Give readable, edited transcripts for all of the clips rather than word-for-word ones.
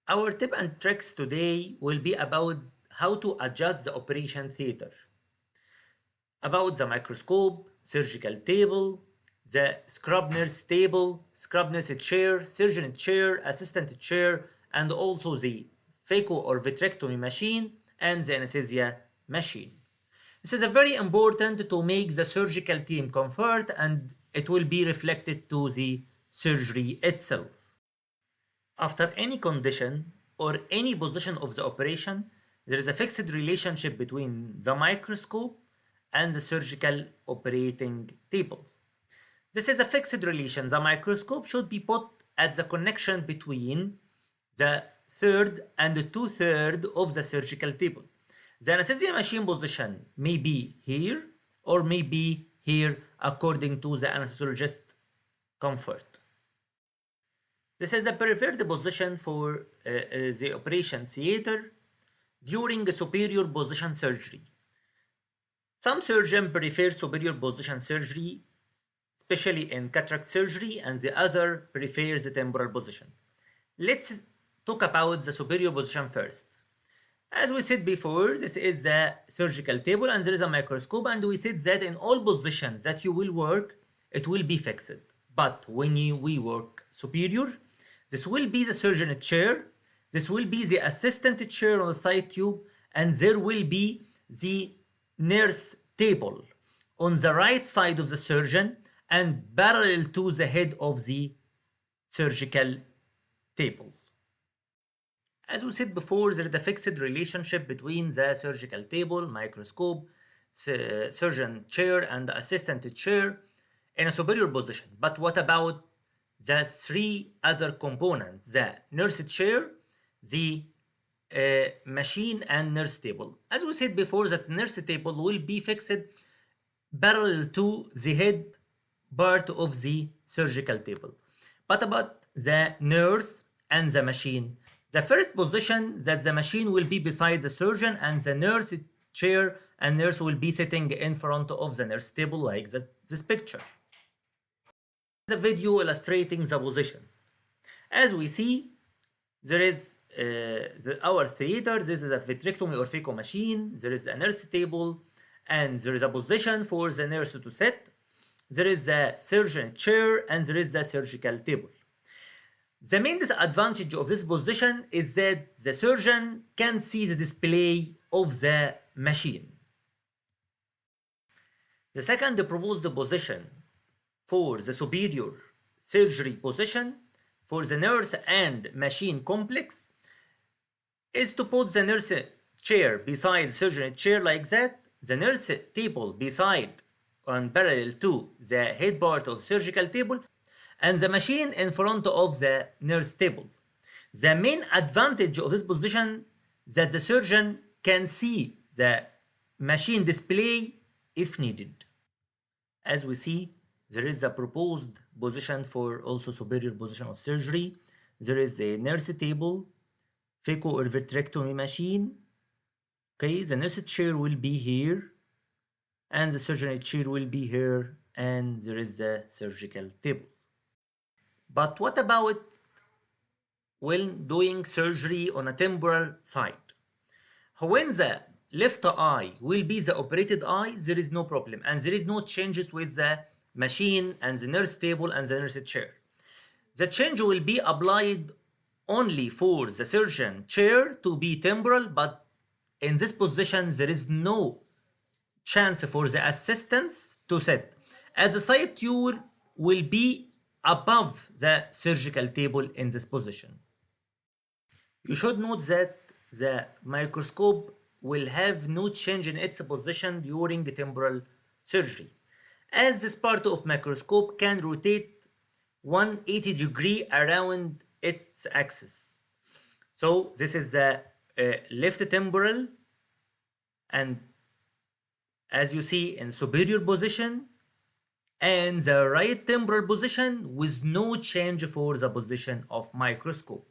Our tip and tricks today will be about how to adjust the operation theater, about the microscope, surgical table, the scrub nurse table, scrub nurse chair, surgeon chair, assistant chair, and also the phaco or vitrectomy machine and the anesthesia machine. This is a very important to make the surgical team comfort and it will be reflected to the surgery itself. After any condition or any position of the operation, there is a fixed relationship between the microscope and the surgical operating table. This is a fixed relation. The microscope should be put at the connection between the third and the two-thirds of the surgical table. The anesthesia machine position may be here or may be here according to the anesthesiologist comfort. This is a preferred position for the operation theater during superior position surgery. Some surgeons prefer superior position surgery, especially in cataract surgery, and the other prefers the temporal position. Let's talk about the superior position first. As we said before, this is the surgical table and there is a microscope, and we said that in all positions that you will work, it will be fixed. But when we work superior, this will be the surgeon chair, this will be the assistant chair on the side tube, and there will be the nurse table on the right side of the surgeon and parallel to the head of the surgical table. As we said before, there is a fixed relationship between the surgical table, microscope, surgeon chair, and the assistant chair in a superior position. But what about the three other components, the nurse chair, the machine, and nurse table? As we said before, that nurse table will be fixed parallel to the head part of the surgical table. But about the nurse and the machine, the first position that the machine will be beside the surgeon and the nurse chair and nurse will be sitting in front of the nurse table like this picture. The video illustrating the position. As we see, there is our theater. This is a vitrectomy or phaco machine. There is a nurse table and there is a position for the nurse to sit. There is the surgeon chair and there is the surgical table. The main disadvantage of this position is that the surgeon can't see the display of the machine. The second proposed position for the superior surgery position for the nurse and machine complex is to put the nurse chair beside the surgeon chair like that, the nurse table beside and parallel to the head part of surgical table, and the machine in front of the nurse table. The main advantage of this position is that the surgeon can see the machine display if needed. As we see, there is a proposed position for also superior position of surgery. There is a nurse table, phaco or vitrectomy machine. Okay, the nurse chair will be here, and the surgeon chair will be here, and there is the surgical table. But what about when doing surgery on a temporal side? When the left eye will be the operated eye, there is no problem, and there is no changes with the machine and the nurse table and the nurse chair. The change will be applied only for the surgeon chair to be temporal, but in this position there is no chance for the assistants to sit, as the side tube will be above the surgical table in this position. You should note that the microscope will have no change in its position during the temporal surgery, as this part of microscope can rotate 180 degree around its axis. So this is the left temporal, and as you see in superior position, and the right temporal position with no change for the position of microscope.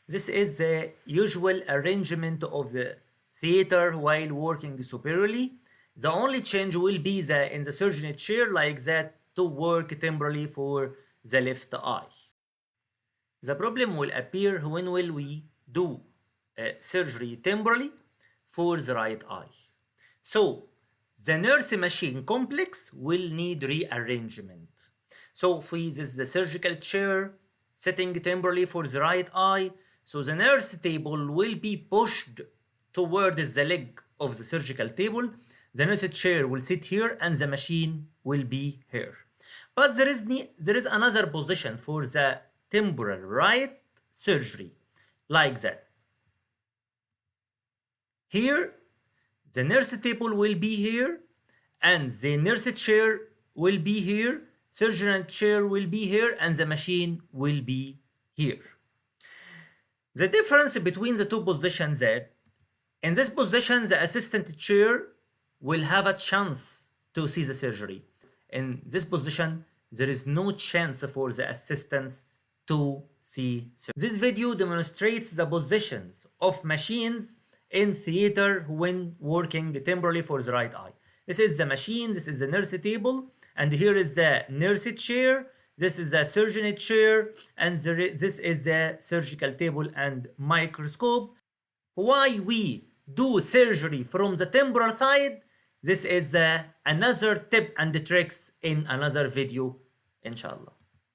This is the usual arrangement of the theater while working superiorly. The only change will be in the surgeon chair like that to work temporally for the left eye. The problem will appear when will we do surgery temporally for the right eye. So the nurse machine complex will need rearrangement. So if this is the surgical chair sitting temporarily for the right eye, so the nurse table will be pushed towards the leg of the surgical table. The nurse chair will sit here and the machine will be here. But there is another position for the temporal right surgery, like that. Here, the nurse table will be here, and the nurse chair will be here, surgeon chair will be here, and the machine will be here. The difference between the two positions is, in this position, the assistant chair will have a chance to see the surgery. In this position, there is no chance for the assistants to see surgery. This video demonstrates the positions of machines in theater when working temporarily for the right eye. This is the machine, this is the nurse table, and here is the nurse chair, this is the surgeon chair, and this is the surgical table and microscope. Why we do surgery from the temporal side, this is another tip and tricks in another video, inshallah.